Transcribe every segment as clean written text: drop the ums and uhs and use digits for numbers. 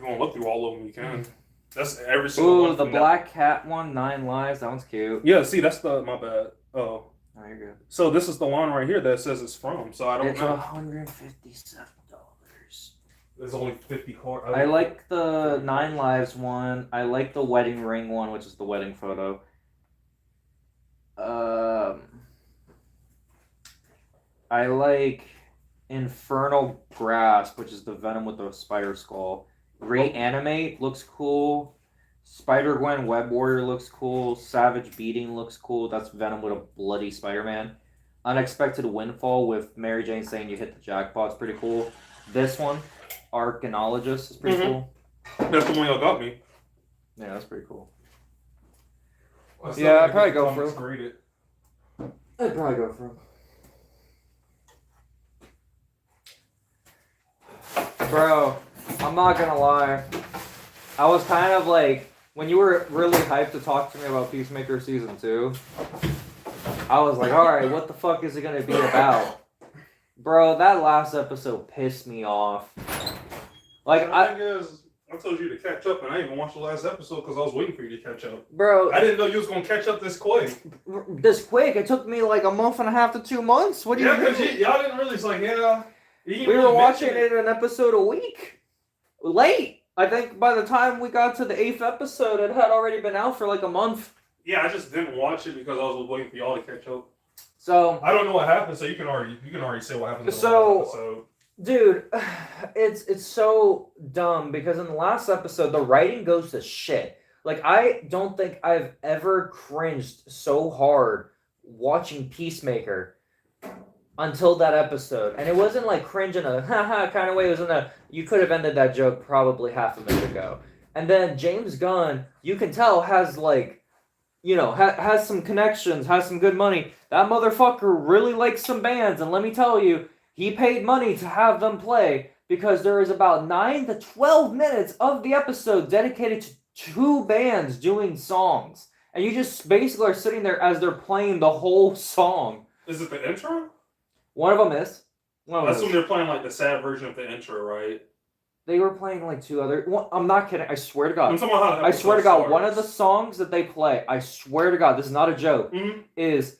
gonna look through all of them, you can. That's every single one. Ooh, the Black Cat one, 9 Lives. That one's cute. Yeah, see, that's my bad. Oh. Oh, you're good. So this is the one right here that says it's from. So I don't know. It's $157. There's only 50 cards. I like the 9 Lives one. I like the wedding ring one, which is the wedding photo. I like Infernal Grasp, which is the Venom with the spider skull. Reanimate looks cool. Spider-Gwen Web Warrior looks cool. Savage Beating looks cool. That's Venom with a bloody Spider-Man. Unexpected Windfall with Mary Jane saying you hit the jackpot is pretty cool. This one, Archaeologist, is pretty cool. That's the one y'all got me. Yeah, that's pretty cool. Yeah, I'd probably go for him. I'd probably go for him. Bro, I'm not gonna lie. I was kind of like, when you were really hyped to talk to me about Peacemaker Season 2, I was like, alright, what the fuck is it gonna be about? Bro, that last episode pissed me off. Like, the thing is, I told you to catch up, and I didn't even watch the last episode because I was waiting for you to catch up. Bro, I didn't know you was gonna catch up this quick. This quick? It took me like a month and a half to 2 months. What do you mean? Yeah, because y'all didn't really. It's like, yeah. We were watching it an episode a week. Late. I think by the time we got to the 8th episode, it had already been out for like a month. Yeah, I just didn't watch it because I was waiting for y'all to catch up. So I don't know what happened, so you can already say what happened. So, dude, it's so dumb because in the last episode, the writing goes to shit. Like, I don't think I've ever cringed so hard watching Peacemaker until that episode. And it wasn't like cringe in a haha kind of way. It was in a, you could have ended that joke probably half a minute ago. And then James Gunn, you can tell, has like, you know, has some connections, has some good money. That motherfucker really likes some bands. And let me tell you, he paid money to have them play because there is about 9 to 12 minutes of the episode dedicated to 2 bands doing songs. And you just basically are sitting there as they're playing the whole song. Is it the intro? One of them is. That's when they're playing like the sad version of the intro, right? They were playing like 2 other. I'm not kidding. I swear to God. I'm talking about how I swear to God, one of the songs that they play, I swear to God, this is not a joke, is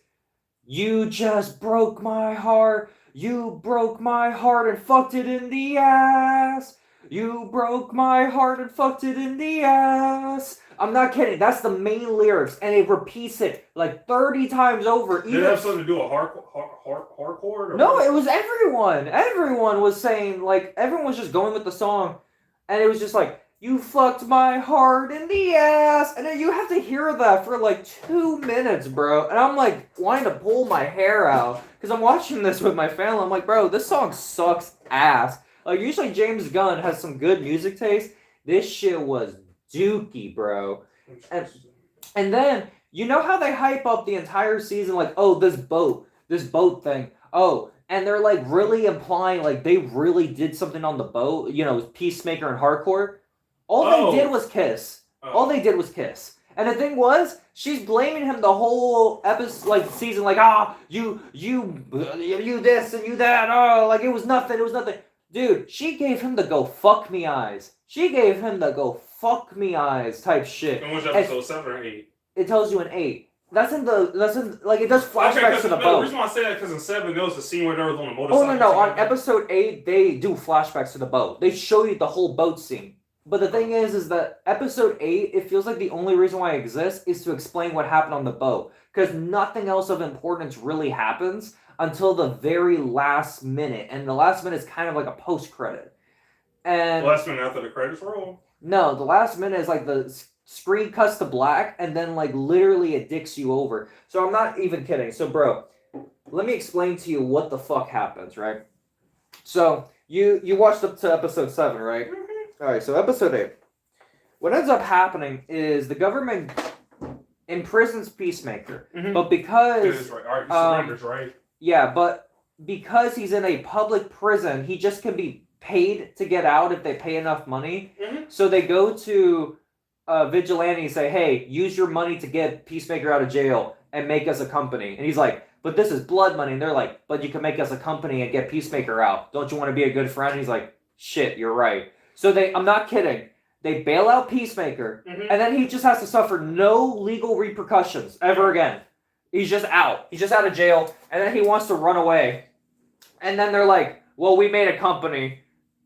"You just broke my heart. You broke my heart and fucked it in the ass. You broke my heart and fucked it in the ass." I'm not kidding. That's the main lyrics, and it repeats it like 30 times over. Did it have something to do with hardcore? No, it was everyone. Everyone was saying, like, everyone was just going with the song, and it was just like, "You fucked my heart in the ass," and then you have to hear that for like 2 minutes, bro. And I'm like wanting to pull my hair out because I'm watching this with my family. I'm like, bro, this song sucks ass. Like, usually James Gunn has some good music taste. This shit was dookie, bro. And then, you know how they hype up the entire season, like, oh, this boat thing. Oh, and they're like really implying like they really did something on the boat, you know, Peacemaker and Hardcore. All they did was kiss. All they did was kiss. And the thing was, she's blaming him the whole episode, like season, like, you this and you that. Oh, like it was nothing. Dude, she gave him the go fuck me eyes. She gave him the go fuck me eyes type shit. And which episode, 7 or 8? It tells you in 8. That's in like, it does flashbacks to the boat. The reason why I say that because in 7, there was a scene where they was on a motorcycle. Oh, no. On episode 8, they do flashbacks to the boat. They show you the whole boat scene. But the thing is that episode 8, it feels like the only reason why it exists is to explain what happened on the boat. Because nothing else of importance really happens until the very last minute. And the last minute is kind of like a post-credit. And the last minute after the credits roll? No, the last minute is like the screen cuts to black, and then like literally it dicks you over. So I'm not even kidding. So bro, let me explain to you what the fuck happens, right? So you watched up to episode 7, right? All right, so episode 8. What ends up happening is the government imprisons Peacemaker, but because surrenders, right? Yeah, but because he's in a public prison, he just can be paid to get out if they pay enough money. So they go to Vigilante and say, "Hey, use your money to get Peacemaker out of jail and make us a company." And he's like, "But this is blood money." And they're like, "But you can make us a company and get Peacemaker out. Don't you want to be a good friend?" And he's like, "Shit, you're right." So I'm not kidding. They bail out Peacemaker, Mhm. and then he just has to suffer no legal repercussions ever again. He's just out. He's just out of jail, and then he wants to run away. And then they're like, well, we made a company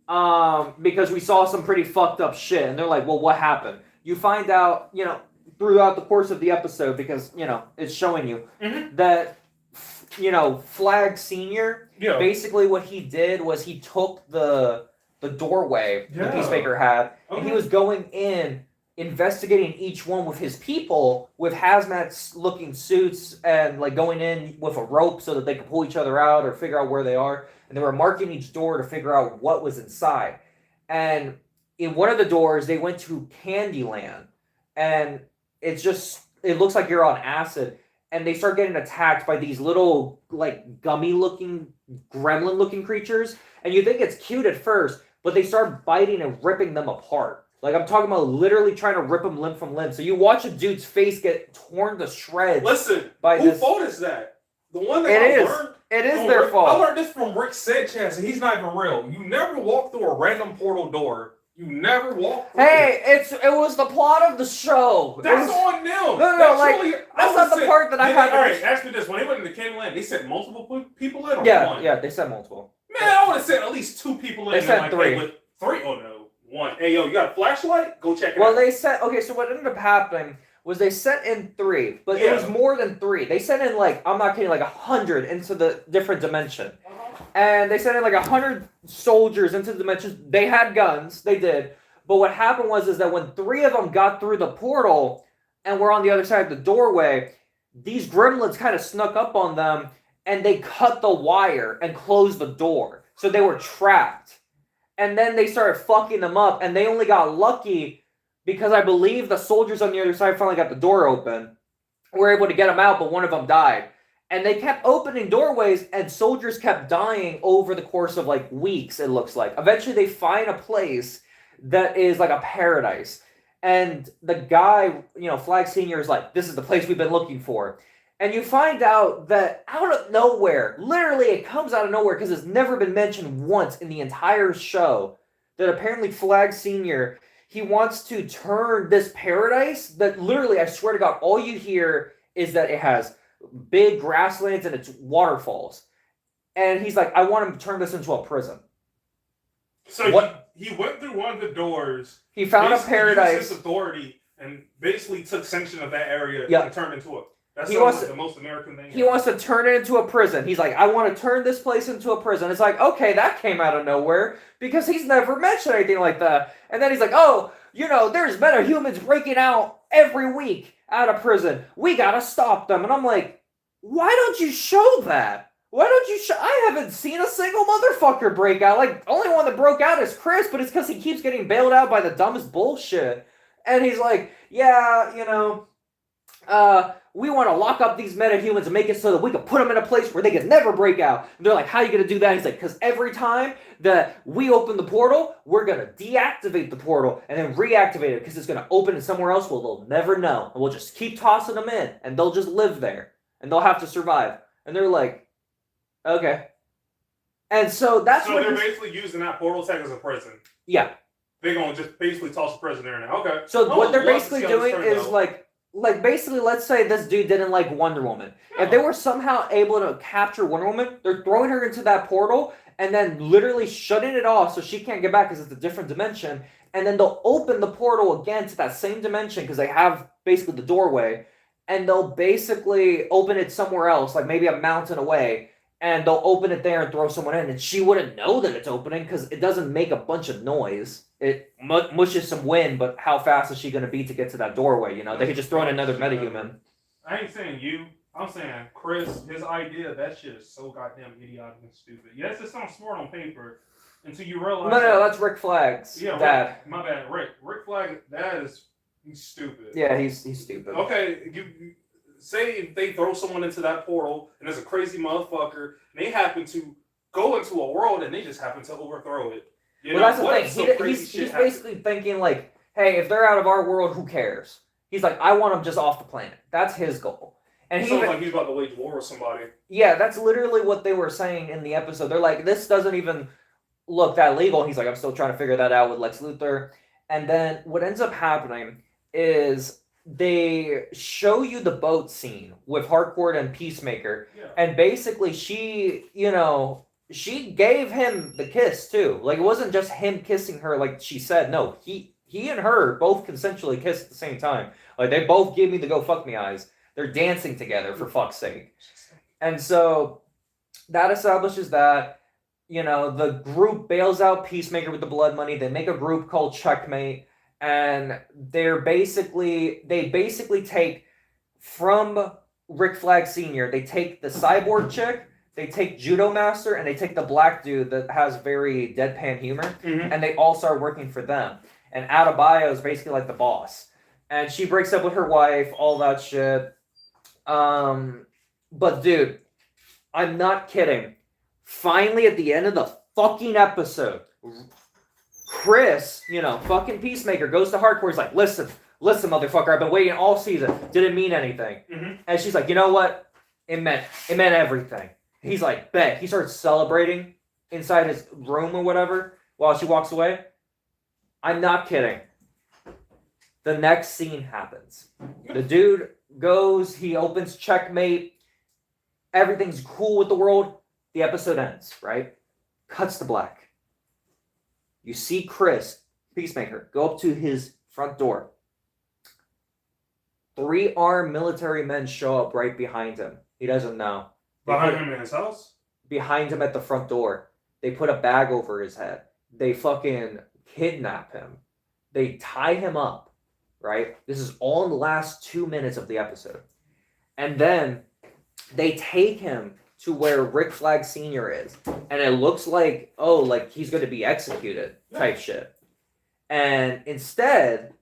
because we saw some pretty fucked up shit. And they're like, well, what happened? You find out, throughout the course of the episode, because, it's showing you that, Flag Senior, basically what he did was he took the doorway the Peacemaker had, and he was going in, investigating each one with his people with hazmat looking suits and like going in with a rope so that they could pull each other out or figure out where they are, and they were marking each door to figure out what was inside. And in one of the doors they went to Candyland, and it looks like you're on acid, and they start getting attacked by these little like gummy looking gremlin looking creatures, and you think it's cute at first, but they start biting and ripping them apart. Like, I'm talking about literally trying to rip him limb from limb. So you watch a dude's face get torn to shreds. Listen, by whose fault is that? The one that learned? It is their fault. I learned this from Rick Sanchez, and he's not even real. You never walk through a random portal door. You never walk through it was the plot of the show. That's on them. No, That's not the part that I had. All right, ask me this. When they went into Candyland, they sent multiple people in or one? Yeah, they sent multiple. Man, I would have sent at least 2 people in. They sent 3. Hey, 3? Oh, no. 1. Hey, yo, you got a flashlight? Go check it out. Well, they sent... Okay, so what ended up happening was they sent in 3, but it was more than 3. They sent in, like, I'm not kidding, like 100 into the different dimension. And they sent in, like, 100 soldiers into the dimensions. They had guns. They did. But what happened is that when 3 of them got through the portal and were on the other side of the doorway, these gremlins kind of snuck up on them, and they cut the wire and closed the door. So they were trapped. And then they started fucking them up, and they only got lucky because I believe the soldiers on the other side finally got the door open. Were able to get them out, but one of them died. And they kept opening doorways, and soldiers kept dying over the course of like weeks, it looks like. Eventually they find a place that is like a paradise. And the guy, Flag Senior is like, this is the place we've been looking for. And you find out that out of nowhere, literally it comes out of nowhere because it's never been mentioned once in the entire show, that apparently Flag Senior, he wants to turn this paradise that literally, I swear to God, all you hear is that it has big grasslands and it's waterfalls. And he's like, I want him to turn this into a prison. So he went through one of the doors. He found a paradise. Used his authority and basically took sanction of that area and turned into it. That's the most American thing. He wants to turn it into a prison. He's like, I want to turn this place into a prison. It's like, okay, that came out of nowhere because he's never mentioned anything like that. And then he's like, oh, there's metahumans breaking out every week out of prison. We gotta stop them. And I'm like, why don't you show that? Why don't you show? I haven't seen a single motherfucker break out. Like, only one that broke out is Chris, but it's because he keeps getting bailed out by the dumbest bullshit. And he's like, yeah, we want to lock up these metahumans and make it so that we can put them in a place where they can never break out. And they're like, how are you going to do that? He's like, because every time that we open the portal, we're going to deactivate the portal and then reactivate it because it's going to open it somewhere else where they'll never know. And we'll just keep tossing them in and they'll just live there and they'll have to survive. And they're like, okay. And so that's what they're basically using that portal tech as a prison. Yeah. They're going to just basically toss a prison there now. Okay. So what they're basically doing is like basically, let's say this dude didn't like Wonder Woman. If they were somehow able to capture Wonder Woman, they're throwing her into that portal and then literally shutting it off so she can't get back because it's a different dimension. And then they'll open the portal again to that same dimension because they have basically the doorway. And they'll basically open it somewhere else, like maybe a mountain away. And they'll open it there and throw someone in. And she wouldn't know that it's opening because it doesn't make a bunch of noise. It mushes some wind, but how fast is she going to be to get to that doorway? They could just throw in another metahuman. I ain't saying you. I'm saying Chris, his idea, that shit is so goddamn idiotic and stupid. Yes, it sounds smart on paper until you realize... No, that's Rick Flag's dad. My bad. Rick Flag, he's stupid. Yeah, he's stupid. Okay, you say if they throw someone into that portal and there's a crazy motherfucker and they happen to go into a world and they just happen to overthrow it. That's the thing. He's basically thinking like, hey, if they're out of our world, who cares? He's like, I want them just off the planet. That's his goal. And sounds like he's about to wage war with somebody. Yeah, that's literally what they were saying in the episode. They're like, this doesn't even look that legal. He's like, I'm still trying to figure that out with Lex Luthor. And then what ends up happening is they show you the boat scene with Harcourt and Peacemaker, Yeah. and basically she, she gave him the kiss too. Like, it wasn't just him kissing her like she said. No, he and her both consensually kissed at the same time. Like, they both gave me the go fuck me eyes. They're dancing together, for fuck's sake. And so that establishes that, the group bails out Peacemaker with the blood money. They make a group called Checkmate, and they basically take from Rick Flag Sr., they take the cyborg chick, they take Judo Master, and they take the black dude that has very deadpan humor, and they all start working for them. And Adebayo is basically like the boss. And she breaks up with her wife, all that shit. But dude, I'm not kidding. Finally, at the end of the fucking episode, Chris, fucking Peacemaker, goes to Hardcore. He's like, listen, motherfucker, I've been waiting all season. Didn't mean anything. And she's like, you know what? It meant everything. He's like, bet. He starts celebrating inside his room or whatever while she walks away. I'm not kidding. The next scene happens. The dude goes, he opens Checkmate. Everything's cool with the world. The episode ends, right? Cuts to black. You see Chris, Peacemaker, go up to his front door. 3 armed military men show up right behind him. He doesn't know. Behind him in his house? Behind him at the front door. They put a bag over his head. They fucking kidnap him. They tie him up, right? This is all in the last 2 minutes of the episode. And then they take him to where Rick Flag Sr. is. And it looks like, he's going to be executed type shit. And instead,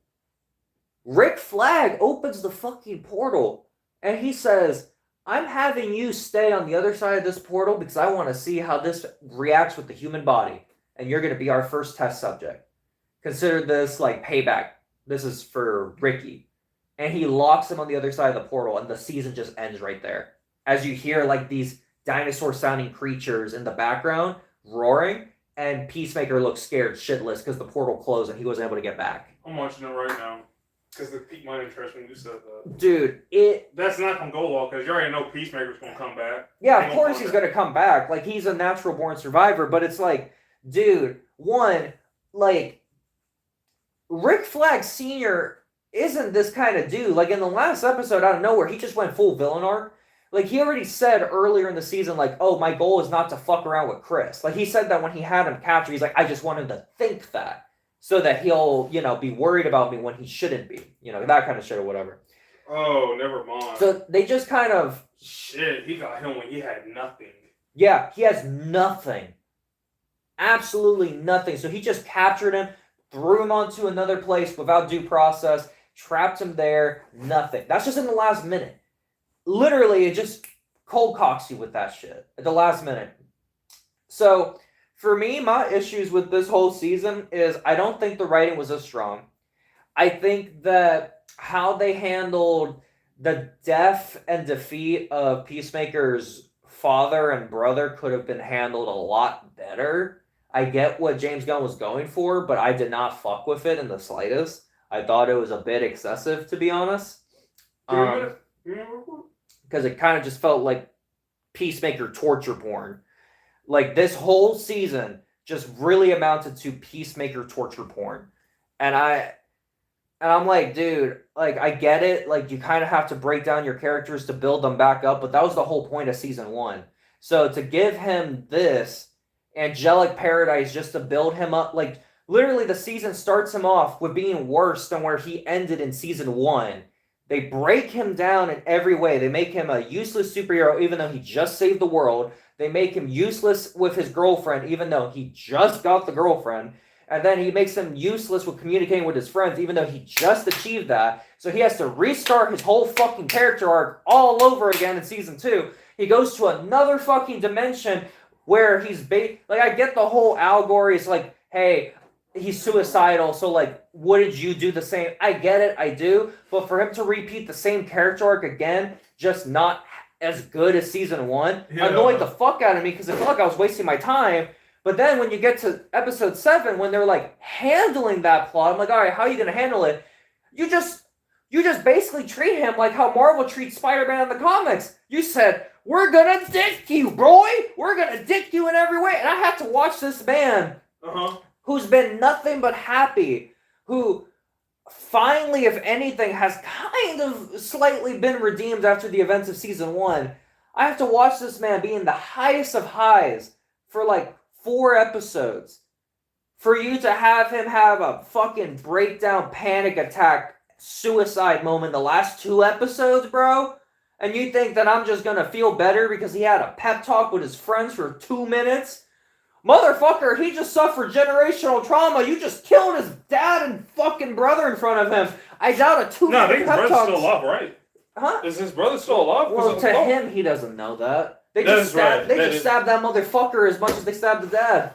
Rick Flag opens the fucking portal and he says, I'm having you stay on the other side of this portal because I want to see how this reacts with the human body. And you're going to be our first test subject. Consider this like payback. This is for Ricky. And he locks him on the other side of the portal and the season just ends right there. As you hear like these dinosaur sounding creatures in the background roaring, and Peacemaker looks scared shitless because the portal closed and he wasn't able to get back. I'm watching it right now because it piqued my interest when you said that. Dude, that's not gonna go well because you already know Peacemaker's gonna come back. Yeah, of course he's gonna come back. Like, he's a natural born survivor, but it's like, dude, Rick Flag Sr. isn't this kind of dude. Like, in the last episode, out of nowhere, he just went full villain arc. Like, he already said earlier in the season, like, oh, my goal is not to fuck around with Chris. Like, he said that when he had him captured. He's like, I just want him to think that so that he'll, be worried about me when he shouldn't be. That kind of shit or whatever. Oh, never mind. So they just kind of... Shit, he got him when he had nothing. Yeah, he has nothing. Absolutely nothing. So he just captured him, threw him onto another place without due process, trapped him there, nothing. That's just in the last minute. Literally, it just cold cocks you with that shit at the last minute. So, for me, my issues with this whole season is I don't think the writing was as strong. I think that how they handled the death and defeat of Peacemaker's father and brother could have been handled a lot better. I get what James Gunn was going for, but I did not fuck with it in the slightest. I thought it was a bit excessive, to be honest. Because it kind of just felt like Peacemaker torture porn. Like, this whole season just really amounted to Peacemaker torture porn. And I'm like, dude, like, I get it. Like, you kind of have to break down your characters to build them back up, but that was the whole point of season 1. So to give him this angelic paradise just to build him up, like, literally the season starts him off with being worse than where he ended in season 1. They break him down in every way. They make him a useless superhero even though he just saved the world. They make him useless with his girlfriend even though he just got the girlfriend. And then he makes him useless with communicating with his friends even though he just achieved that. So he has to restart his whole fucking character arc all over again in season 2. He goes to another fucking dimension where he's... I get the whole allegory. It's like, hey... he's suicidal, so, like, wouldn't you do the same? I get it, I do. But for him to repeat the same character arc again, just not as good as season 1, annoyed the fuck out of me because I felt like I was wasting my time But then when you get to episode 7, when they're like handling that plot, I'm like, all right, how are you gonna handle it? You just basically treat him like how Marvel treats Spider-Man in the comics. You said, we're gonna dick you, boy. We're gonna dick you in every way. And I have to watch this man who's been nothing but happy, who finally, if anything, has kind of slightly been redeemed after the events of season 1. I have to watch this man be in the highest of highs for like 4 episodes. For you to have him have a fucking breakdown, panic attack, suicide moment the last 2 episodes, bro? And you think that I'm just gonna feel better because he had a pep talk with his friends for 2 minutes? Motherfucker, he just suffered generational trauma. You just killed his dad and fucking brother in front of him. I doubt a 2-minute pep talk. No, his brother's still alive, right? Huh? Is his brother still alive? Well, to him, he doesn't know that. They just stabbed that motherfucker as much as they stabbed the dad.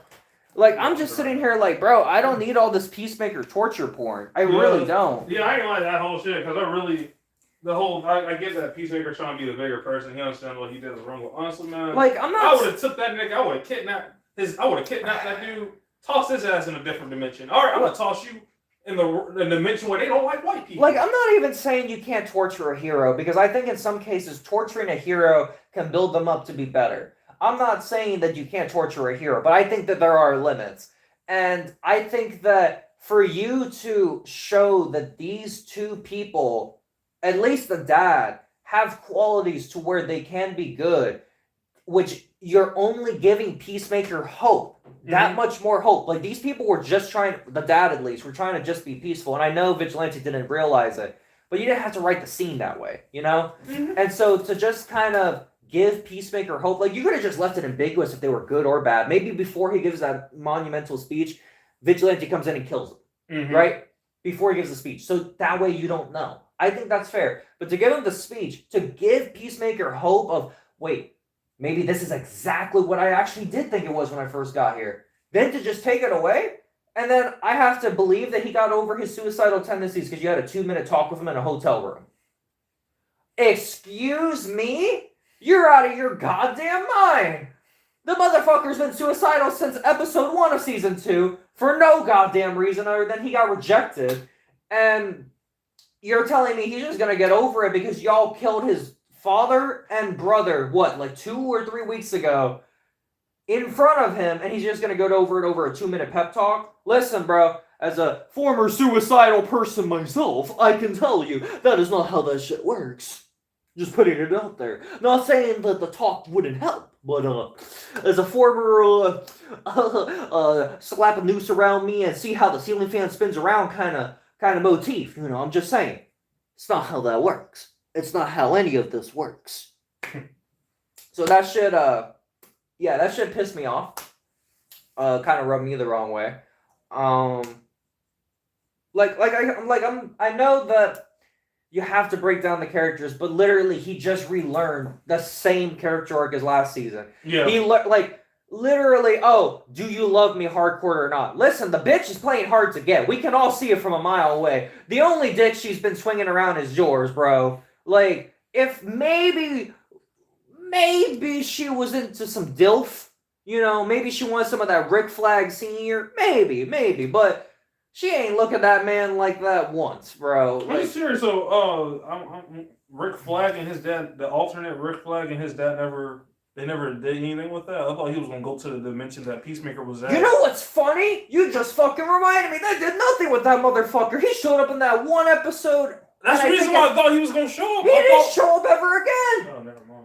Like, I'm just sitting here like, bro, I don't need all this Peacemaker torture porn. I really don't. Yeah, I ain't like that whole shit, because I get that Peacemaker's trying to be the bigger person. He understands what he did was wrong. But honestly, man, like, I would have took that nigga, I would have kidnapped that dude, tossed his ass in a different dimension. All right, I'm going to toss you in the dimension where they don't like white people. Like, I'm not even saying you can't torture a hero, because I think in some cases, torturing a hero can build them up to be better. I'm not saying that you can't torture a hero, but I think that there are limits. And I think that for you to show that these 2 people, at least the dad, have qualities to where they can be good, which you're only giving Peacemaker hope. That much more hope. Like, these people were just trying, the dad at least, were trying to just be peaceful. And I know Vigilante didn't realize it, but you didn't have to write the scene that way, you know? And so to just kind of give Peacemaker hope, like, you could have just left it ambiguous if they were good or bad. Maybe before he gives that monumental speech, Vigilante comes in and kills him, right? Before he gives the speech. So that way you don't know. I think that's fair. But to give him the speech, to give Peacemaker hope of, wait, maybe this is exactly what I actually did think it was when I first got here. Then to just take it away, and then I have to believe that he got over his suicidal tendencies because you had a 2-minute talk with him in a hotel room. Excuse me? You're out of your goddamn mind! The motherfucker's been suicidal since episode 1 of season 2 for no goddamn reason other than he got rejected. And you're telling me he's just gonna get over it because y'all killed his father and brother, what, like 2 or 3 weeks ago, in front of him, and he's just gonna go over it over a 2-minute pep talk? Listen, bro, as a former suicidal person myself, I can tell you that is not how that shit works. Just putting it out there. Not saying that the talk wouldn't help, but as a former slap a noose around me and see how the ceiling fan spins around kind of motif, you know, I'm just saying, it's not how that works. It's not how any of this works. So that shit, that shit pissed me off. Kind of rubbed me the wrong way. I know that you have to break down the characters, but literally he just relearned the same character arc as last season. Yeah. He literally, oh, do you love me hardcore or not? Listen, the bitch is playing hard to get. We can all see it from a mile away. The only dick she's been swinging around is yours, bro. Like, if maybe she was into some DILF, you know, maybe she wants some of that Rick Flag Senior, maybe, but she ain't look at that man like that once, bro. Like, I'm serious. So, Rick Flag and his dad, the alternate Rick Flag and his dad they never did anything with that. I thought he was gonna go to the dimension that Peacemaker was at. You know what's funny? You just fucking reminded me. They did nothing with that motherfucker. He showed up in that one episode. That's the reason why I thought he was gonna show up. He didn't show up ever again. Oh, never mind.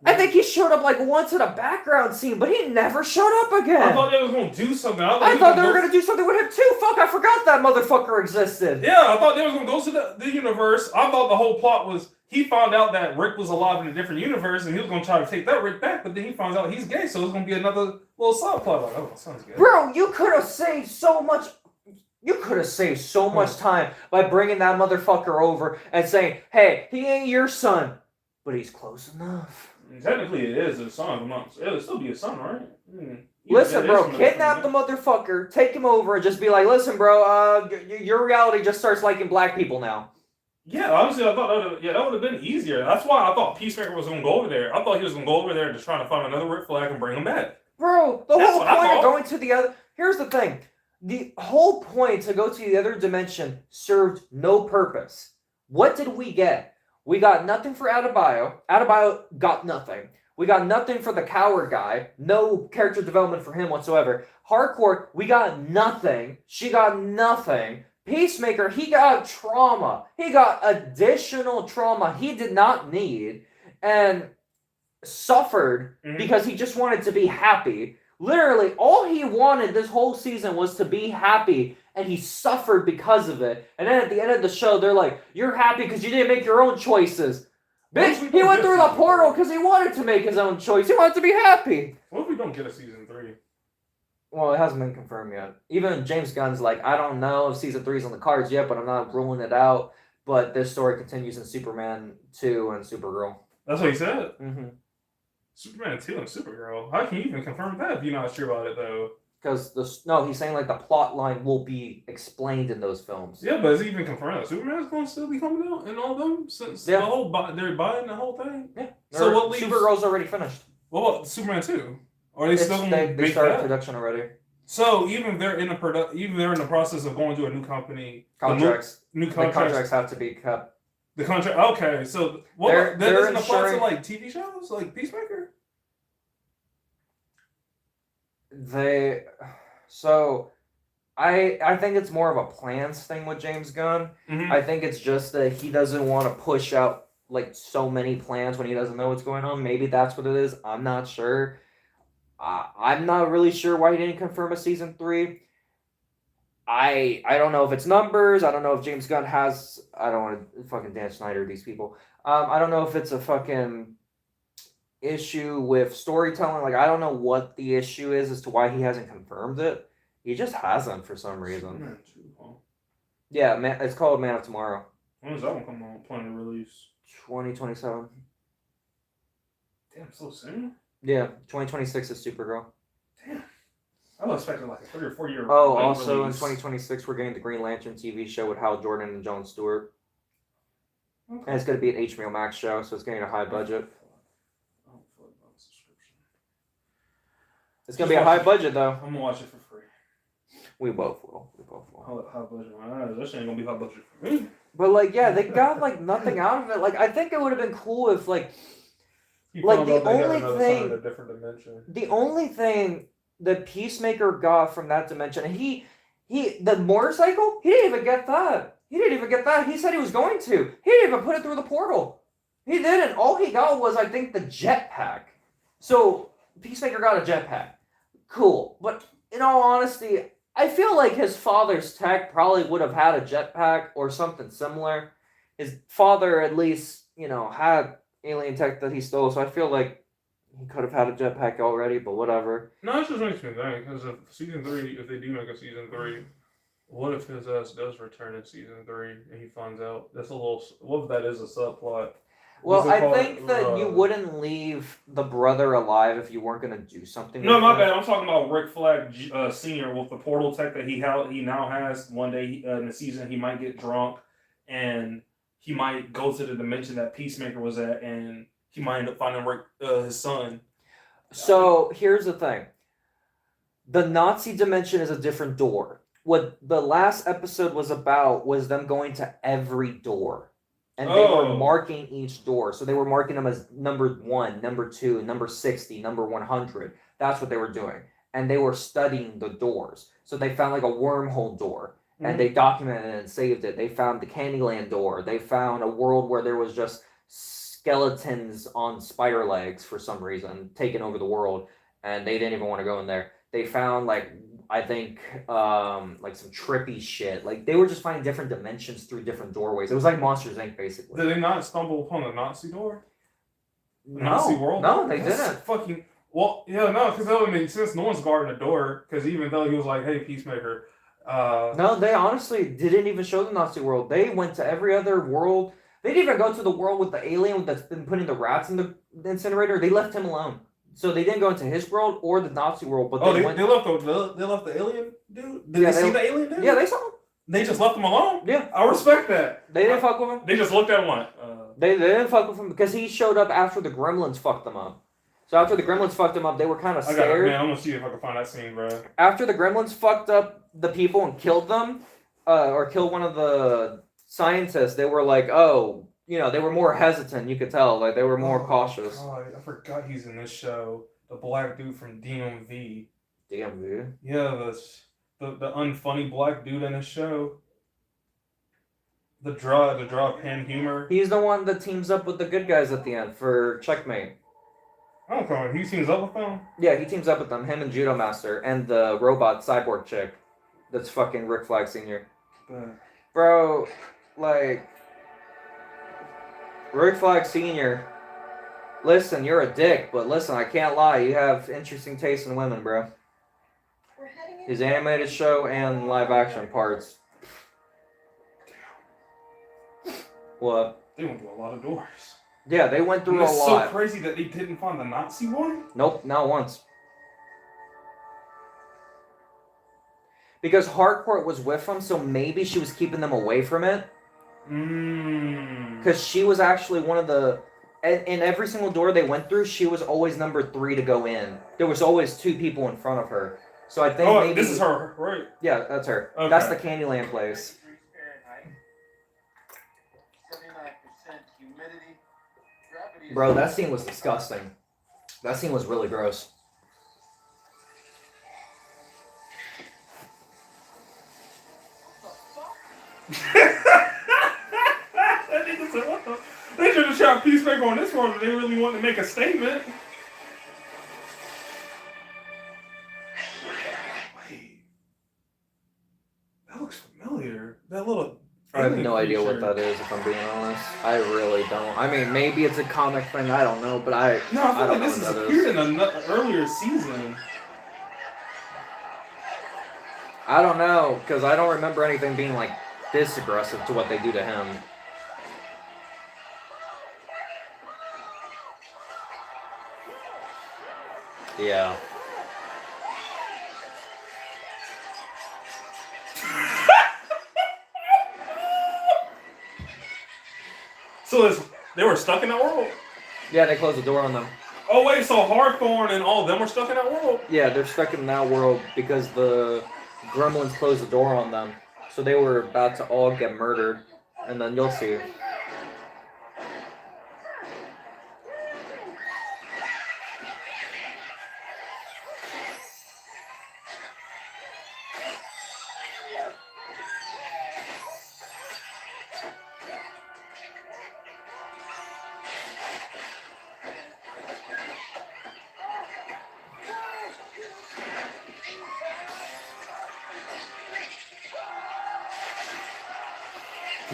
I think he showed up like once in a background scene, but he never showed up again. I thought they was gonna do something. I thought they were gonna do something with him too. Fuck, I forgot that motherfucker existed. Yeah, I thought they was gonna go to the universe. I thought the whole plot was he found out that Rick was alive in a different universe, and he was gonna try to take that Rick back, but then he finds out he's gay, so it's gonna be another little subplot. Like, oh, sounds good. Bro, you could have saved so much. You could have saved so much time by bringing that motherfucker over and saying, "Hey, he ain't your son, but he's close enough." Technically, it is a son. It'll still be a son, right? Listen, bro, kidnap the motherfucker, take him over, and just be like, "Listen, bro, your reality just starts liking black people now." Yeah, honestly, I thought that would have been easier. That's why I thought Peacemaker was gonna go over there. I thought he was gonna go over there and just trying to find another Rick Flag and bring him back. Bro, the That's whole what I point of thought. going to the other... Here's the thing. The whole point to go to the other dimension served no purpose. What did we get? We got nothing for Adebayo. Adebayo got nothing. We got nothing for the coward guy. No character development for him whatsoever. Hardcore, we got nothing. She got nothing. Peacemaker, he got trauma. He got additional trauma he did not need. And suffered because he just wanted to be happy. Literally, all he wanted this whole season was to be happy, and he suffered because of it. And then at the end of the show, they're like, "You're happy because you didn't make your own choices." Bitch, he went through the portal because he wanted to make his own choice. He wanted to be happy. What if we don't get a season 3? Well, it hasn't been confirmed yet. Even James Gunn's like, I don't know if season 3's on the cards yet, but I'm not ruling it out. But this story continues in Superman 2 and Supergirl. That's what he said. Mm-hmm. Superman 2 and Supergirl. How can you even confirm that if you're not sure about it, though? Because he's saying like the plot line will be explained in those films. Yeah, but is he even confirmed that Superman's going to still be coming out in all of them since Yeah. the whole they're buying the whole thing? Yeah. So what leaves? Supergirl's already finished. What about Superman 2? Are they still going to They make started that? production already. So even if they're in the process of going to a new company, Contracts. new The contracts, contracts have to be kept. the contract. Okay, so what? They're That doesn't apply to ensuring- like TV shows, like Peacemaker. I think it's more of a plans thing with James Gunn. Mm-hmm. I think it's just that he doesn't want to push out like so many plans when he doesn't know what's going on. Maybe that's what it is. I'm not sure. I'm not really sure why he didn't confirm a season 3. I don't know if it's numbers. I don't know if James Gunn has. I don't want to fucking Dan Snyder these people. I don't know if it's a fucking issue with storytelling. Like I don't know what the issue is as to why he hasn't confirmed it. He just hasn't for some reason. Superman 2, huh? Yeah, man, it's called Man of Tomorrow. When does that one come on? Plan to release? 2027. Damn, so soon. Yeah, 2026 is Supergirl. Damn. I was expecting like a 3 or 4 year. Oh, also in 2026 we're getting the Green Lantern TV show with Hal Jordan and Jon Stewart. Okay. And it's going to be an HBO Max show, so it's getting a high budget. It's going to be a high budget, though. I'm gonna watch it for free. We both will. We both will. High budget. This ain't gonna be high budget for me. But, like, yeah, they got, like, nothing out of it. Like, I think it would have been cool if, like... Like, the only thing... A different dimension. The only thing that Peacemaker got from that dimension... The motorcycle? He didn't even get that. He said he was going to. He didn't even put it through the portal. He didn't. All he got was, I think, the jetpack. So, Peacemaker got a jetpack. Cool. But, in all honesty... I feel like his father's tech probably would have had a jetpack or something similar. His father, at least, had alien tech that he stole, so I feel like he could have had a jetpack already, but whatever. No, it just makes me think, because if season 3, if they do make a season 3, what if his ass does return in season 3 and he finds out? That's a little. What if that is a subplot? Well, I think that you wouldn't leave the brother alive if you weren't going to do something No, with my him. bad. I'm talking about Rick Flag Sr. with the portal tech that he now has. One day in the season, he might get drunk and he might go to the dimension that Peacemaker was at, and he might end up finding Rick, his son. So, here's the thing. The Nazi dimension is a different door. What the last episode was about was them going to every door. And they were marking each door. So they were marking them as number 1, number 2, number 60, number 100. That's what they were doing. And they were studying the doors. So they found like a wormhole door. And they documented it and saved it. They found the Candyland door. They found a world where there was just skeletons on spider legs for some reason, taking over the world. And they didn't even want to go in there. They found I think some trippy shit. Like they were just finding different dimensions through different doorways. It was like Monsters Inc. basically. Did they not stumble upon the Nazi door? The No. Nazi world? No, they That's didn't. Fucking. Well, yeah, no, because that would make sense. No one's guarding the door. Because even though he was like, "Hey, Peacemaker." No, they honestly didn't even show the Nazi world. They went to every other world. They didn't even go to the world with the alien that's been putting the rats in the incinerator. They left him alone. So they didn't go into his world or the Nazi world, but they left the alien dude. Did they see the alien dude? Yeah, they saw him. They just left him alone. Yeah, I respect that. they didn't fuck with him. They just looked at him like. They didn't fuck with him because he showed up after the Gremlins fucked them up. So after the gremlins fucked them up, they were kind of I got it, scared. man. I'm gonna see if I can find that scene, bro. After the gremlins fucked up the people and killed them, or killed one of the scientists, they were like, oh, you know, they were more hesitant. You could tell, like they were more cautious. God, I forgot he's in this show. The black dude from DMV. DMV. Yeah, the unfunny black dude in the show. The draw pen humor. He's the one that teams up with the good guys at the end for Checkmate. I don't know. He teams up with them. Yeah, he teams up with them. Him and Judo Master and the robot cyborg chick. That's fucking Rick Flag Sr. Bro, like Rick Flag Sr. Listen, you're a dick, but listen, I can't lie. You have interesting taste in women, bro. His animated show and live action parts. What? They went through a lot of doors. Yeah, they went through And a it's lot. so crazy that they didn't find the Nazi one. Nope, not once. Because Harcourt was with them, so maybe she was keeping them away from it. Because she was actually one of the... In every single door they went through, she was always number 3 to go in. There was always 2 people in front of her. So I think maybe... this is her, right? Yeah, that's her. Okay. That's the Candyland place. Bro, that scene was disgusting. That scene was really gross. That nigga said, what the? They should have shot Peacemaker on this one if they really wanted to make a statement. Wait. That looks familiar. That little... I have no idea what that is, if I'm being honest. I really don't. I mean, maybe it's a comic thing, I don't know, but I feel don't like know this what is that appeared in an earlier season. I don't know, because I don't remember anything being like this aggressive to what they do to him. Yeah. So they were stuck in that world? Yeah, they closed the door on them. Oh wait, so Hawthorne and all of them were stuck in that world? Yeah, they're stuck in that world because the gremlins closed the door on them. So they were about to all get murdered. And then you'll see.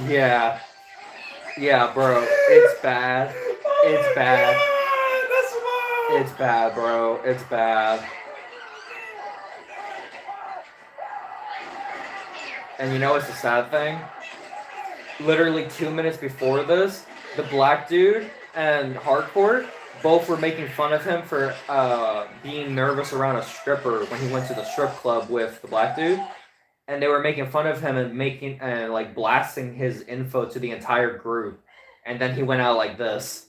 Yeah. Yeah, bro. It's bad. It's bad. It's bad, bro. It's bad. And you know what's the sad thing? Literally 2 minutes before this, the black dude and Hardcore both were making fun of him for being nervous around a stripper when he went to the strip club with the black dude. And they were making fun of him and making like blasting his info to the entire group. And then he went out like this.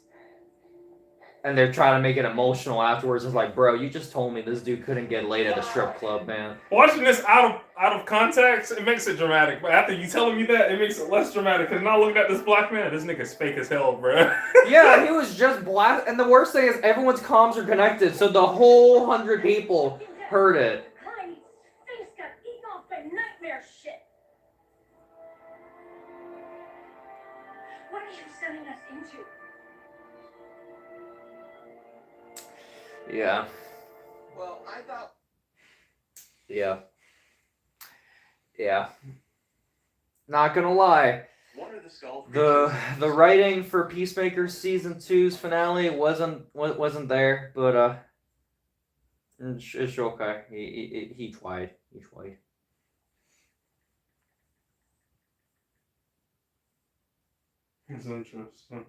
And they're trying to make it emotional afterwards. It's like, bro, you just told me this dude couldn't get laid at a strip club, man. Watching this out of context, it makes it dramatic. But after you telling me that, it makes it less dramatic. Because now looking at this black man, this nigga's fake as hell, bro. Yeah, he was just blast. And the worst thing is everyone's comms are connected. So the whole 100 people heard it. What are you sending us into? Yeah. Well, I thought... Yeah. Yeah. Not gonna lie. The writing for Peacemaker Season 2's finale wasn't there, but it's okay. He tried. He tried. It's interesting.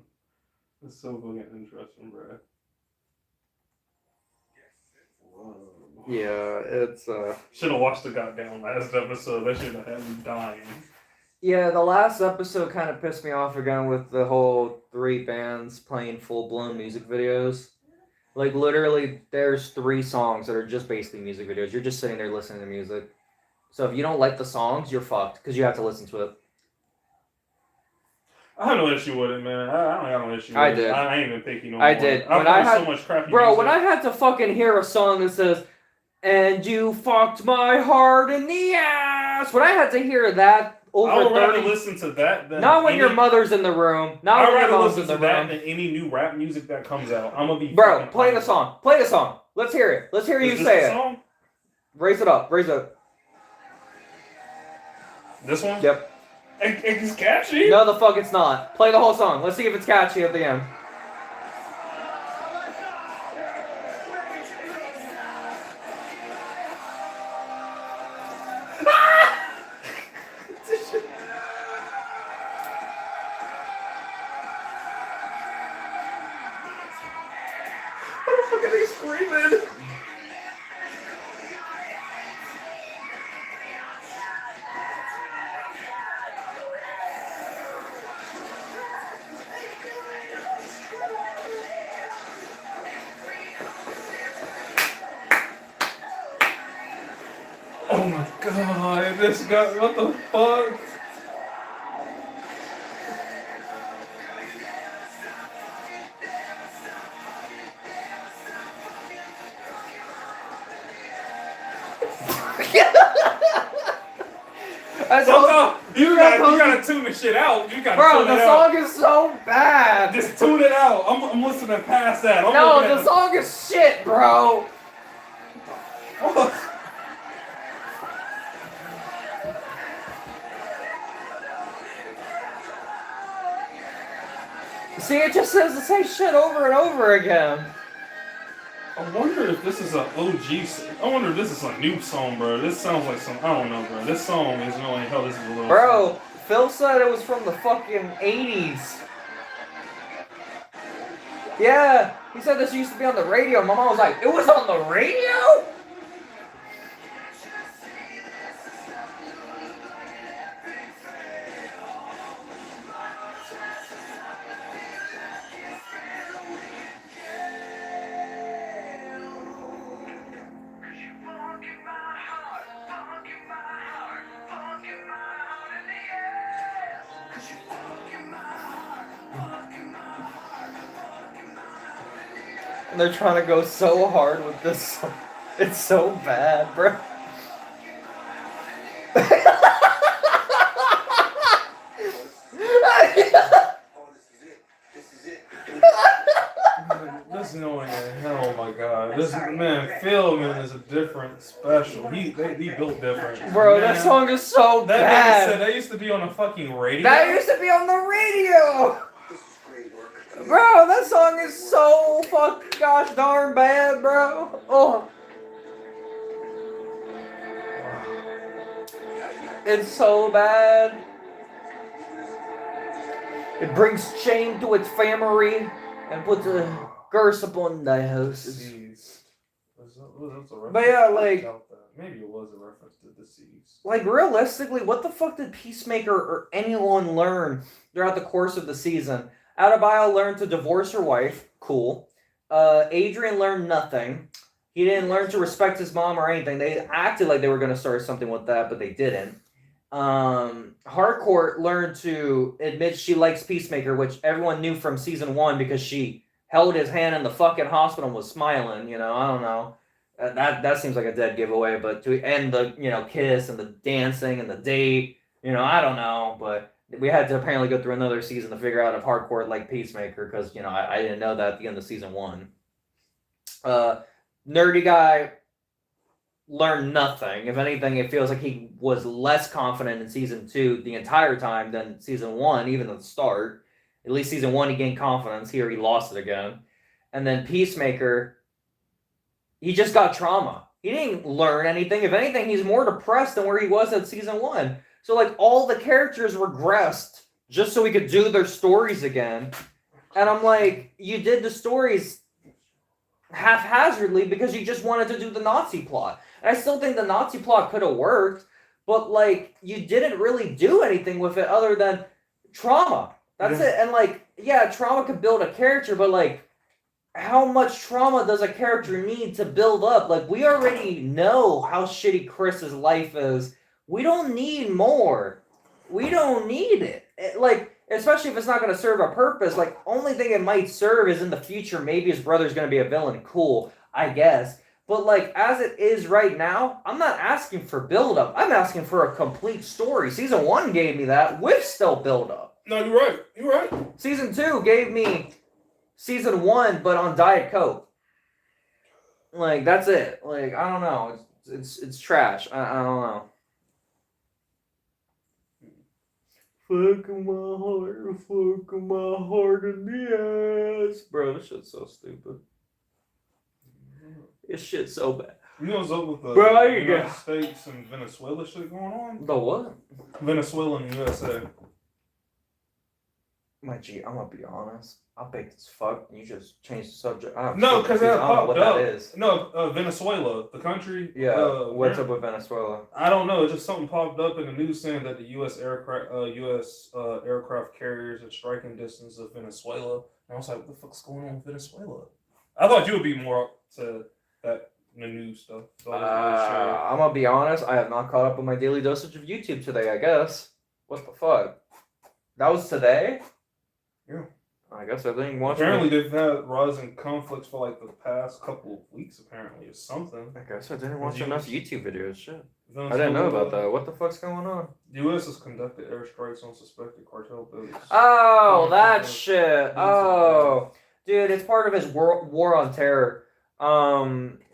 It's so fucking interesting, bro. Whoa. Yeah, it's Should have watched the goddamn last episode. That should have had me dying. Yeah, the last episode kind of pissed me off again with the whole 3 bands playing full-blown music videos. Like, literally, there's 3 songs that are just basically music videos. You're just sitting there listening to music. So if you don't like the songs, you're fucked because you have to listen to it. I have no issue with it, man. I don't have no issue with I it. did. I ain't even picky no I more. did. I've When I heard had- so much crappy Bro, music. when I had to fucking hear a song that says, "And you fucked my heart in the ass," when I had to hear that I over would rather 30... listen to that than Not when any, your mother's in the room. Not I'd when your rather mom's listen in the to that room. than any new rap music that comes out. I'm gonna be Bro, fucking play the honest. song. Play the song. Let's hear it. Let's hear Is you this say the it. song? Raise it up. Raise it up. This one? Yep. It's catchy. No, the fuck it's not. Play the whole song. Let's see if it's catchy at the end. What the fuck are they screaming? Oh my god, this guy, what the fuck? I told- You gotta tune the shit out. You gotta Bro, tune the it out. song is so bad. Just tune it out. I'm listening past that. I'm No, looking at the song is shit, bro. See, it just says the same shit over and over again. I wonder if this is a OG. I wonder if this is a new song, bro. This sounds like some. I don't know, bro. This song is no way hell. This is a little. Bro, Phil said it was from the fucking 80s. Yeah, he said this used to be on the radio. My mom was like, it was on the radio? And they're trying to go so hard with this song. It's so bad, bro. This no way. Oh my god. This man, Phil, man, is a different special. He built different. Bro, Man, that song is so That nigga bad. said that used to be on a fucking radio. That used to be on the radio. This is great work. Bro, that song is so fucking gosh darn bad, bro. Oh. It's so bad. It brings shame to its family and puts a curse upon thy houses. Deceased. Was that a reference? But yeah, like- I doubt that. Maybe it was a reference to Deceased. Like, realistically, what the fuck did Peacemaker or anyone learn throughout the course of the season? Adebayo learned to divorce her wife. Cool. Adrian learned nothing. He didn't learn to respect his mom or anything. They acted like they were going to start something with that, but they didn't. Harcourt learned to admit she likes Peacemaker, which everyone knew from season 1 because she held his hand in the fucking hospital and was smiling, you know, I don't know. That seems like a dead giveaway, but to end the, you know, kiss and the dancing and the date, you know, I don't know, but we had to apparently go through another season to figure out if Harcourt liked Peacemaker, because, you know, I didn't know that at the end of season 1. Nerdy guy learned nothing. If anything, it feels like he was less confident in season 2 the entire time than season 1, even at the start. At least season 1 he gained confidence. Here he lost it again. And then Peacemaker, he just got trauma. He didn't learn anything. If anything, he's more depressed than where he was at season 1. So like all the characters regressed just so we could do their stories again. And I'm like, you did the stories haphazardly because you just wanted to do the Nazi plot. And I still think the Nazi plot could have worked, but like you didn't really do anything with it other than trauma. That's it. And like, yeah, trauma could build a character, but like how much trauma does a character need to build up? Like, we already know how shitty Chris's life is. We don't need more. We don't need it. Like, especially if it's not going to serve a purpose. Like, only thing it might serve is in the future. Maybe his brother's going to be a villain. Cool, I guess. But like as it is right now, I'm not asking for build up. I'm asking for a complete story. Season 1 gave me that with still build up. No, you're right. You're right. Season 2 gave me Season 1 but on Diet Coke. Like that's it. Like I don't know. It's trash. I don't know. Fucking my heart in the ass. Bro, this shit's so stupid. This shit's so bad. You know what's up with the Bro, United States and Venezuela shit going on? The what? Venezuela and the USA. My G, I'm gonna be honest. I'm baked as fuck. You just changed the subject. No, because that I don't know what popped that up. is. No, Venezuela, the country. Yeah, what's up with Venezuela? I don't know. Just something popped up in the news saying that the U.S. aircraft carriers are striking distance of Venezuela. And I was like, what the fuck's going on with Venezuela? I thought you would be more up to that in the news stuff. So I'm gonna be honest. I have not caught up with my daily dosage of YouTube today. I guess. What the fuck? That was today. Yeah. I guess I didn't watch. Apparently, they've had rising conflicts for like the past couple of weeks. Apparently, or something. I guess I didn't watch enough YouTube videos. Shit. Venezuela, I didn't know about that. What the fuck's going on? The U.S. has conducted airstrikes on suspected cartel buildings. Oh, that shit. Oh, dude, it's part of his war on terror.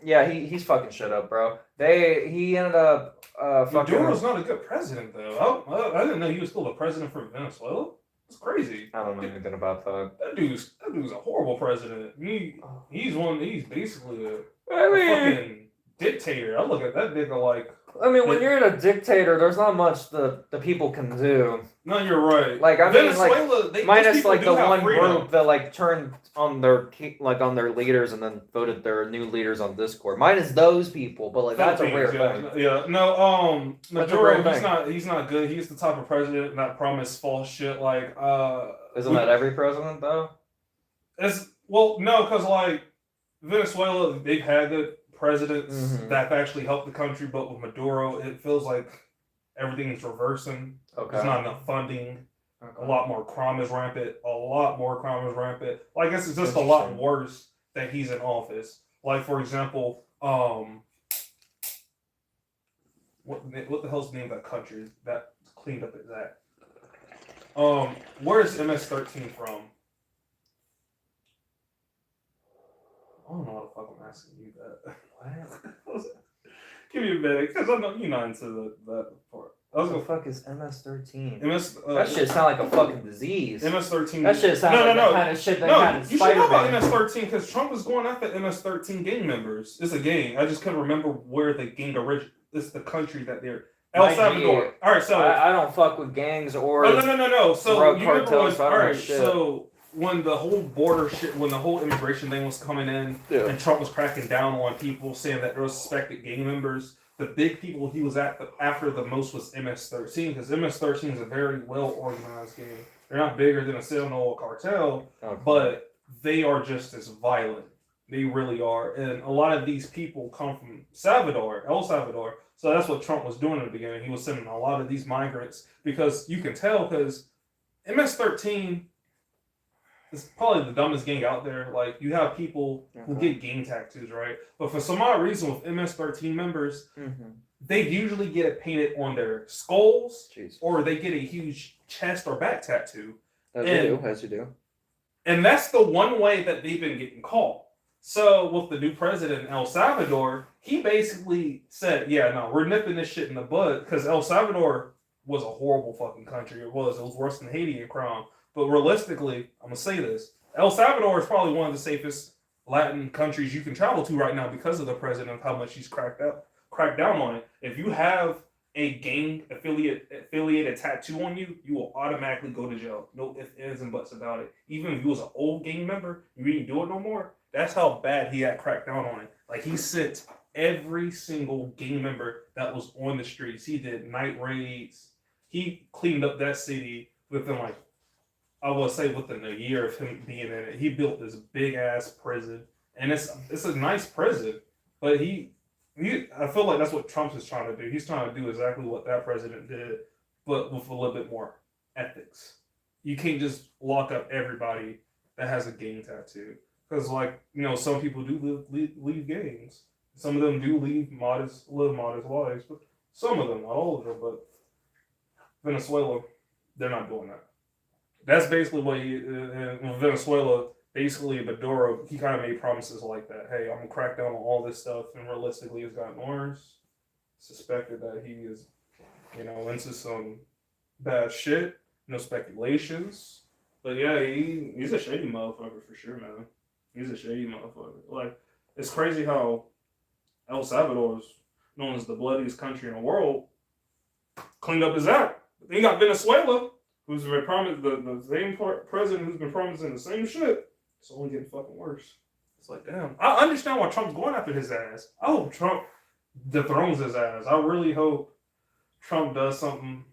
Yeah, he's fucking shit up, bro. He ended up fucking. Maduro's not a good president, though. I didn't know he was still the president for Venezuela. It's crazy. I don't know anything about that. That dude's a horrible president. He's basically a I fucking dictator. I look at that nigga like. mean, when you're a dictator, there's not much the people can do. No, you're right. Like I mean, Venezuela, like minus like the one freedom. group that like turned on their on their leaders and then voted their new leaders on Discord. Minus those people, but like that's a rare thing. Yeah, no, Maduro, thing. he's not good. He's the type of president that promised false shit. Like, isn't that every president though? No, because like Venezuela, they've had good presidents that have actually helped the country, but with Maduro, it feels like everything's reversing. Okay. There's not enough funding. Okay. A lot more crime is rampant. Like, I guess it's just a lot worse that he's in office. Like, for example, what the hell's the name of that country that cleaned up that? Where is MS-13 from? I don't know what the fuck I'm asking you that. What? Give me a minute, because I know you're not into that part. What the fuck is MS-13? That shit sound like a fucking disease. MS-13. That shit sound like the kind of shit that had in you should know about Spider-Man. MS-13 because Trump was going after MS-13 gang members. It's a gang. I just couldn't remember where the gang originated. It's the country that they're. El Salvador. All right, so I don't fuck with gangs or. No. So drug you remember cartels, when? I All don't know right, shit. so when the whole border shit, when the whole immigration thing was coming in, and Trump was cracking down on people saying that there were suspected gang members. The big people he was after the most was MS-13 because MS-13 is a very well organized gang. They're not bigger than a Sinaloa cartel, but they are just as violent. They really are, and a lot of these people come from El Salvador. So that's what Trump was doing in the beginning. He was sending a lot of these migrants because you can tell because MS-13 is probably the dumbest gang out there. Like, you have people who get gang tattoos, right? But for some odd reason with MS-13 members, they usually get it painted on their skulls or they get a huge chest or back tattoo. As you do. And that's the one way that they've been getting caught. So with the new president in El Salvador, he basically said, yeah, no, we're nipping this shit in the bud because El Salvador was a horrible fucking country. It was worse than Haiti in crime. But realistically, I'm going to say this. El Salvador is probably one of the safest Latin countries you can travel to right now because of the president of how much he's cracked down on it. If you have a gang affiliated tattoo on you, you will automatically go to jail. No ifs, ands, and buts about it. Even if you was an old gang member, you didn't do it no more. That's how bad he had cracked down on it. Like, he sent every single gang member that was on the streets. He did night raids. He cleaned up that city within like I will say within a year of him being in it, he built this big ass prison, and it's a nice prison, but I feel like that's what Trump is trying to do. He's trying to do exactly what that president did, but with a little bit more ethics. You can't just lock up everybody that has a gang tattoo, because like some people do leave gangs. Some of them do live modest lives, but some of them, not all of them. But Venezuela, they're not doing that. That's basically what Venezuela, basically Maduro, he kind of made promises like that. Hey, I'm gonna crack down on all this stuff, and realistically, it's gotten worse. Suspected that he is, into some bad shit. No speculations, but yeah, he's a shady motherfucker for sure, man. He's a shady motherfucker. Like, it's crazy how El Salvador is known as the bloodiest country in the world. Cleaned up his act. Then you got Venezuela, who's been promised the same president who's been promising the same shit. It's only getting fucking worse. It's like, damn. I understand why Trump's going after his ass. I hope Trump dethrones his ass. I really hope Trump does something,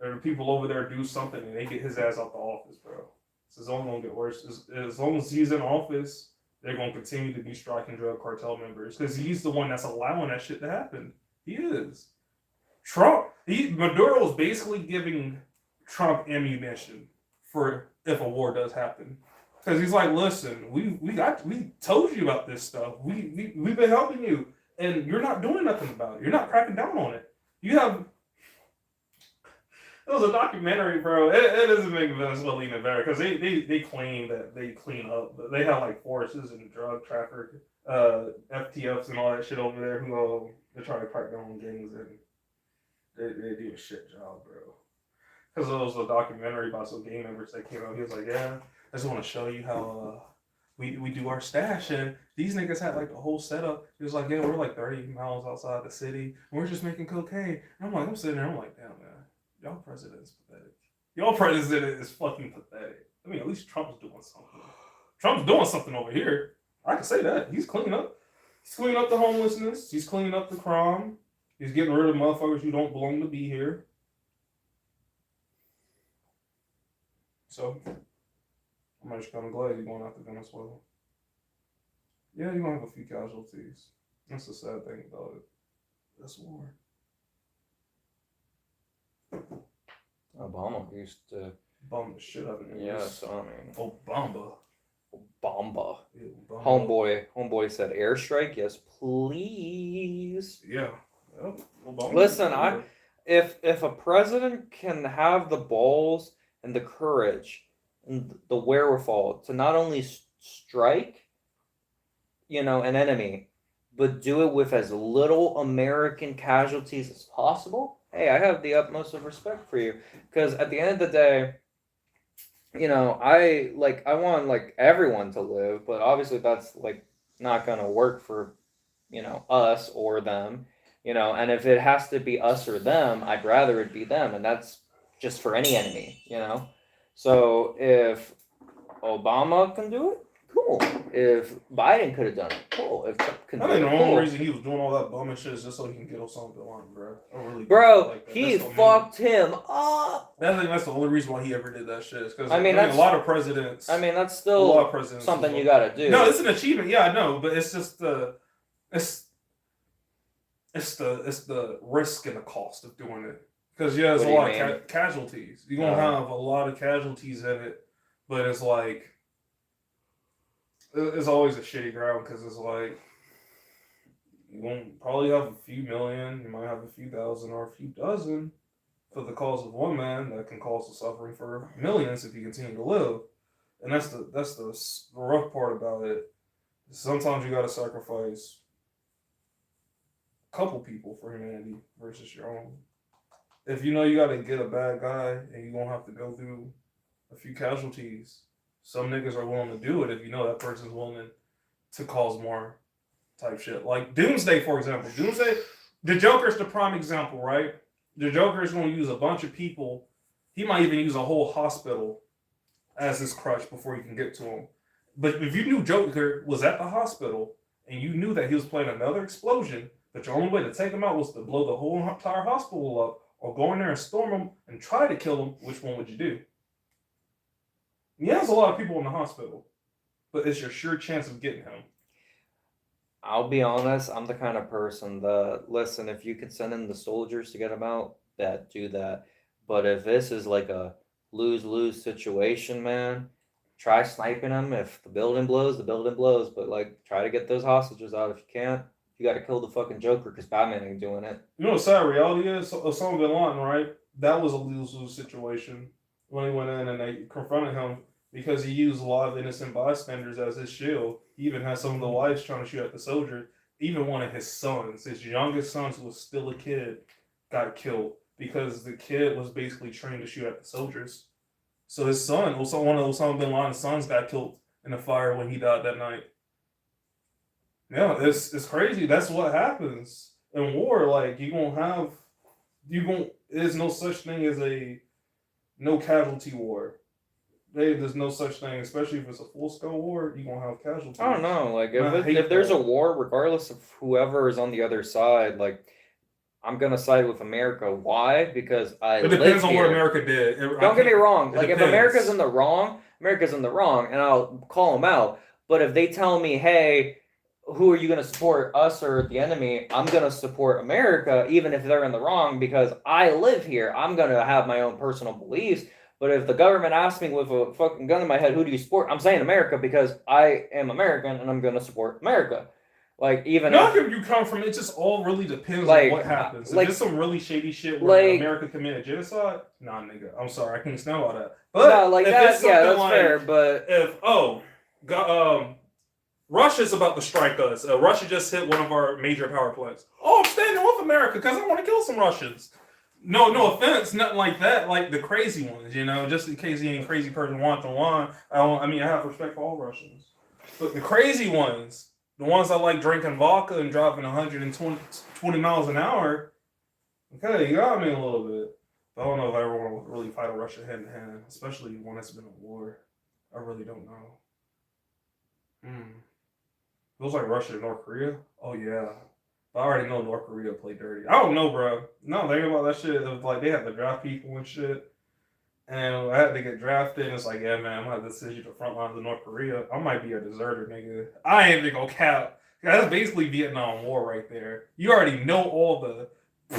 or the people over there do something, and they get his ass out the office, bro. It's only gonna get worse. As long as he's in office, they're gonna continue to be striking drug cartel members, because he's the one that's allowing that shit to happen. He is. Maduro is basically giving Trump ammunition for if a war does happen, because he's like, listen, we told you about this stuff. We've been helping you, and you're not doing nothing about it. You're not cracking down on it. It was a documentary, bro. It doesn't make Venezuela even better, because they claim that they clean up. They have like forces and drug traffic, FTFs and all that shit over there who they're trying to crack down on gangs, and they do a shit job, bro. Because there was a documentary about some gang members that came out. He was like, yeah, I just want to show you how we do our stash, and these niggas had like the whole setup. He was like, yeah, we're like 30 miles outside the city, and we're just making cocaine. And I'm sitting there, I'm like, damn, man. Y'all president is pathetic. Y'all president is fucking pathetic. I mean, at least Trump's doing something. Trump's doing something over here. I can say that. He's cleaning up. He's cleaning up the homelessness. He's cleaning up the crime. He's getting rid of motherfuckers who don't belong to be here. So, I'm just kind of glad you're going after Venezuela. Yeah, you're going to have a few casualties. That's the sad thing about it. That's war. Obama used to bomb the shit out of him. Yeah, so I mean, Obama. Yeah, Obama. Homeboy said airstrike. Yes, please. Yeah. Well, Obama. Listen, if a president can have the balls and the courage and the wherewithal to not only strike, an enemy, but do it with as little American casualties as possible, hey, I have the utmost of respect for you. Because at the end of the day, I want like everyone to live, but obviously that's like not gonna work for, us or them, and if it has to be us or them, I'd rather it be them, and that's just for any enemy, So if Obama can do it, cool. If Biden could have done it, cool. If Trump can do it, I think the cool. only reason he was doing all that bumming shit is just so he can get Osama bin Laden, bro. Bro, he fucked him up. I think that's the only reason why he ever did that shit. Because I mean, a lot of presidents. I mean, that's still something you gotta do. No, it's an achievement. Yeah, I know, but it's just it's the risk and the cost of doing it. Because there's a lot of casualties. You're gonna have a lot of casualties in it, but it's like it's always a shitty ground, because it's like you won't probably have a few million, you might have a few thousand or a few dozen for the cause of one man that can cause the suffering for millions if you continue to live. And that's the rough part about it. Sometimes you gotta sacrifice a couple people for humanity versus your own. If you gotta get a bad guy and you're gonna have to go through a few casualties, some niggas are willing to do it if that person's willing to cause more type shit. Like Doomsday, for example. Doomsday, the Joker's the prime example, right? The Joker is going to use a bunch of people. He might even use a whole hospital as his crutch before you can get to him. But if you knew Joker was at the hospital and you knew that he was planning another explosion, but your only way to take him out was to blow the whole entire hospital up or go in there and storm him and try to kill him, which one would you do? He has a lot of people in the hospital, but it's your sure chance of getting him. I'll be honest, I'm the kind of person that, listen, if you could send in the soldiers to get him out, that do that. But if this is like a lose-lose situation, man, try sniping him. If the building blows, the building blows. But like, try to get those hostages out. If you can't, you got to kill the fucking Joker because Batman ain't doing it. You know what sad reality is? Osama bin Laden, right? That was a lose-lose situation when he went in and they confronted him because he used a lot of innocent bystanders as his shield. He even had some of the wives trying to shoot at the soldier. Even one of his sons, his youngest son, who was still a kid, got killed because the kid was basically trained to shoot at the soldiers. So his son, also one of Osama bin Laden's sons, got killed in a fire when he died that night. Yeah, it's crazy. That's what happens in war. Like there's no such thing as a no casualty war. There's no such thing, especially if it's a full scale war. You're gonna have casualties. I don't know. Like if there's a war, regardless of whoever is on the other side, like I'm gonna side with America. Why? Because it depends on what America did. Don't get me wrong. Like if America's in the wrong, America's in the wrong, and I'll call them out. But if they tell me, hey, who are you going to support, us or the enemy? I'm going to support America, even if they're in the wrong, because I live here. I'm going to have my own personal beliefs. But if the government asks me with a fucking gun in my head, who do you support? I'm saying America because I am American and I'm going to support America. Like, even not if you come from, it just all really depends on what happens. If there's some really shady shit where America committed genocide, nah, nigga, I'm sorry, I can't stand all that. But no, like that, yeah, that's fair. But if Russia's about to strike us. Russia just hit one of our major power plants. Oh, I'm standing with America because I want to kill some Russians. No offense, nothing like that. Like the crazy ones, just in case any crazy person wants to lie. I have respect for all Russians. But the crazy ones, the ones that like drinking vodka and driving 120 miles an hour, okay, you got me a little bit. But I don't know if I ever want to really fight a Russia hand to hand, especially one that's been at war. I really don't know. It was like Russia and North Korea. Oh yeah, but I already know North Korea played dirty. I don't know, bro. No, think about that shit. It was like they had to draft people and shit, and I had to get drafted. And it's like, yeah, man, I'm gonna have to send you to the front lines of North Korea. I might be a deserter, nigga. I ain't even gonna cap. That's basically Vietnam War right there. You already know all the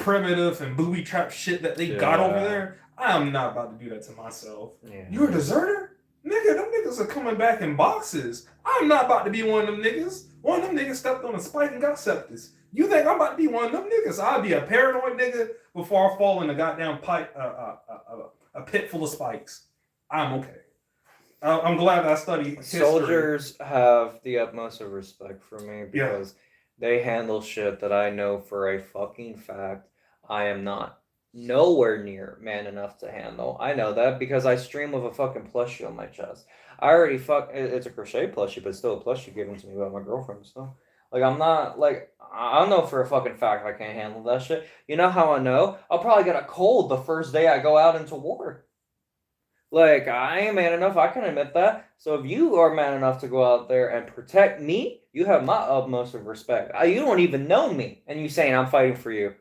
primitive and booby trap shit that they got over there. I am not about to do that to myself. Yeah. You're a deserter? Nigga, them niggas are coming back in boxes. I'm not about to be one of them niggas. One of them niggas stepped on a spike and got sepsis. You think I'm about to be one of them niggas? I'll be a paranoid nigga before I fall in a goddamn a pit full of spikes. I'm okay. I'm glad I studied history. Soldiers have the utmost of respect for me because they handle shit that I know for a fucking fact I am not nowhere near man enough to handle. I know that because I stream with a fucking plushie on my chest. I already it's a crochet plushie, but it's still a plushie given to me by my girlfriend. So, like, I'm not, like, I know for a fucking fact I can't handle that shit. You know how I know? I'll probably get a cold the first day I go out into war. Like, I ain't man enough, I can admit that. So if you are man enough to go out there and protect me, you have my utmost of respect. You don't even know me, and you saying I'm fighting for you.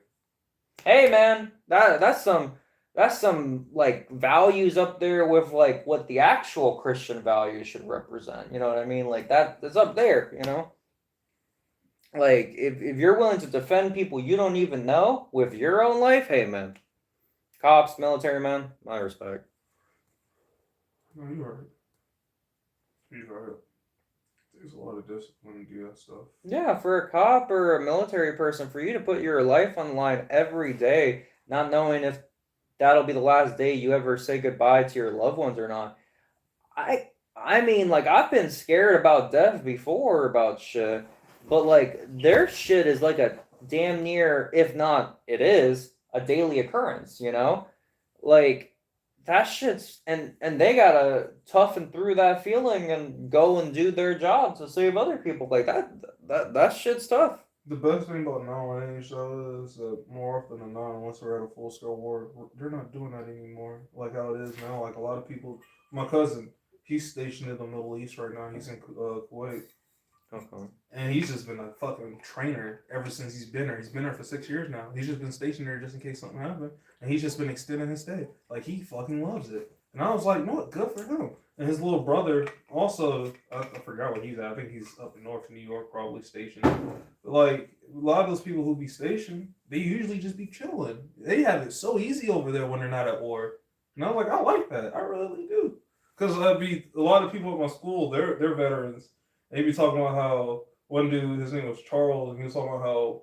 Hey man, that's some like values up there with like what the actual Christian values should represent. You know what I mean? Like that's up there, Like if you're willing to defend people you don't even know with your own life, hey man. Cops, military man, my respect. No, you're right. You're right. There's a lot of discipline to do that stuff. Yeah, for a cop or a military person, for you to put your life on the line every day, not knowing if that'll be the last day you ever say goodbye to your loved ones or not. I mean, like, I've been scared about death before about shit, but like their shit is like a damn near, if not it is, a daily occurrence, Like that shit's and they gotta toughen through that feeling and go and do their job to save other people. Like that shit's tough. The best thing about nowadays though is that more often than not, once we're at a full scale war, they're not doing that anymore. Like how it is now. Like a lot of people. My cousin, he's stationed in the Middle East right now. He's in Kuwait. Okay. And he's just been a fucking trainer ever since he's been there. He's been there for 6 years now. He's just been stationed there just in case something happened. And he's just been extending his stay. Like, he fucking loves it. And I was like, you know what, good for him. And his little brother also, I forgot where he's at. I think he's up in North New York, probably stationed. But like a lot of those people who be stationed, they usually just be chilling. They have it so easy over there when they're not at war. And I was like, I like that. I really do. Because a lot of people at my school, they're veterans. They be talking about how one dude, his name was Charles, and he was talking about how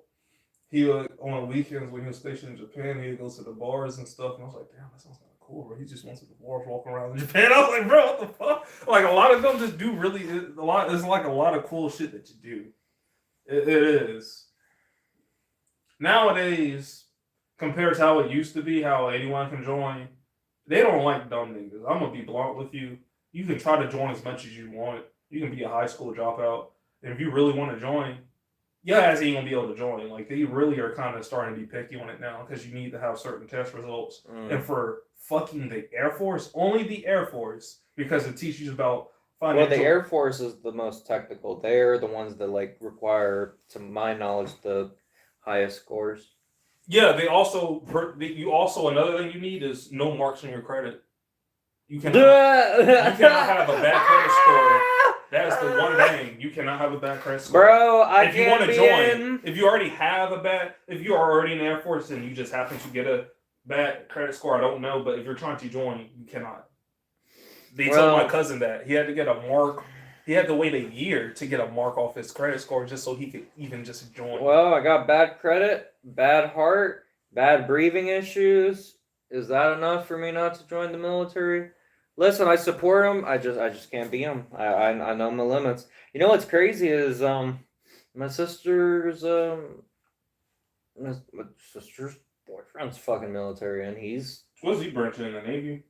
he would, on the weekends when he was stationed in Japan, he would go to the bars and stuff. And I was like, damn, that sounds kind of cool, bro. He just went to the bars walking around in Japan. I was like, bro, what the fuck? Like, a lot of them just do really, there's like a lot of cool shit that you do. It is. Nowadays, compared to how it used to be, how anyone can join, they don't like dumb niggas. I'm going to be blunt with you. You can try to join as much as you want. You can be a high school dropout. And if you really want to join, your ass ain't gonna be able to join. Like, they really are kind of starting to be picky on it now because you need to have certain test results. And for fucking the Air Force, only the Air Force, because it teaches you about financial. Well, the Air Force is the most technical. They're the ones that like require, to my knowledge, the highest scores. Yeah, you also another thing you need is no marks on your credit. You cannot have a bad credit score. That's the one thing. You cannot have a bad credit score. Bro, if you want to join, if you already have if you are already in the Air Force and you just happen to get a bad credit score, I don't know, but if you're trying to join, you cannot. They told my cousin that he had to get a mark. He had to wait a year to get a mark off his credit score just so he could even just join. Well, I got bad credit, bad heart, bad breathing issues. Is that enough for me not to join the military? Listen, I support him. I just can't be him. I know my limits. You know what's crazy is my sister's boyfriend's fucking military, and he's. What's he branching in the Navy?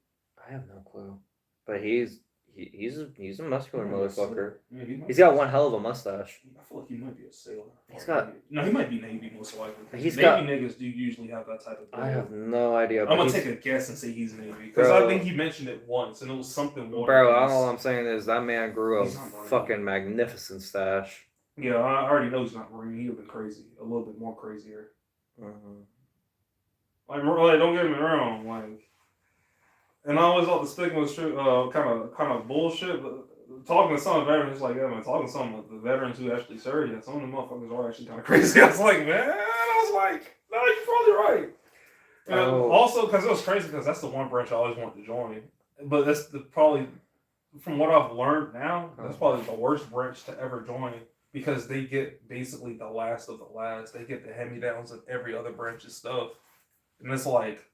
I have no clue, but he's a muscular motherfucker. Yeah, he's got one hell of a mustache. I feel like he might be a sailor. He might be Navy most likely. Navy niggas do usually have that type of thing. I have no idea. I'm gonna take a guess and say he's Navy because I think he mentioned it once and it was something. Bro, all I'm saying is that man grew a fucking magnificent stash. Yeah, I already know he's not Marine. He'd have been crazy, a little bit more crazier. Like, don't get me wrong, like. And I always thought the stigma was kind of bullshit, but talking to some veterans, like, yeah, man, talking to some of the veterans who actually served, yeah, some of the motherfuckers are actually kind of crazy. I was like, man, no, you're probably right. And also, because it was crazy, because that's the one branch I always wanted to join. But that's probably, from what I've learned now, that's probably the worst branch to ever join, because they get basically the last of the last. They get the hand-me-downs of every other branch's stuff. And it's like,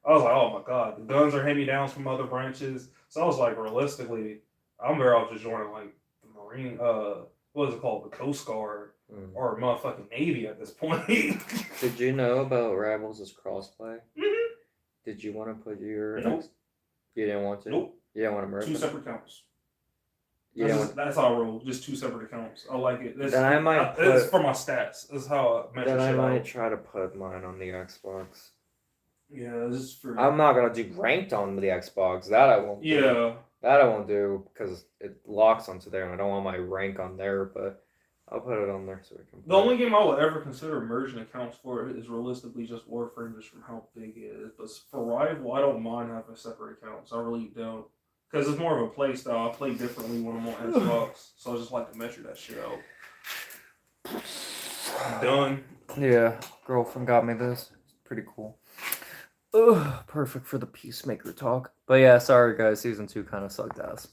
I was like, oh my god, the guns are hand-me-downs from other branches. So I was like, realistically, I'm better off just joining like the Marine, what is it called, the Coast Guard, or motherfucking Navy at this point. Did you know about Rivals as crossplay? Mm-hmm. Did you want to put your? Nope. You didn't want to. Nope. You didn't want to merge. 2 separate accounts. That's how I roll. Just 2 separate accounts. I like it. Then I might. It's for my stats. That's how I measure. Then I might try to put mine on the Xbox. Yeah, this is for. I'm not gonna do ranked on the Xbox. That I won't. Yeah. Do. That I won't do because it locks onto there, and I don't want my rank on there. But I'll put it on there so we can. The only game I will ever consider merging accounts for is realistically just Warframe, just from how big it is. But for Rival, I don't mind having separate accounts. I really don't, because it's more of a play style. I play differently when I'm on Xbox, so I just like to measure that shit out. Done. Yeah, girlfriend got me this. It's pretty cool. Ugh, perfect for the Peacemaker talk. But yeah, sorry guys, season 2 kind of sucked ass.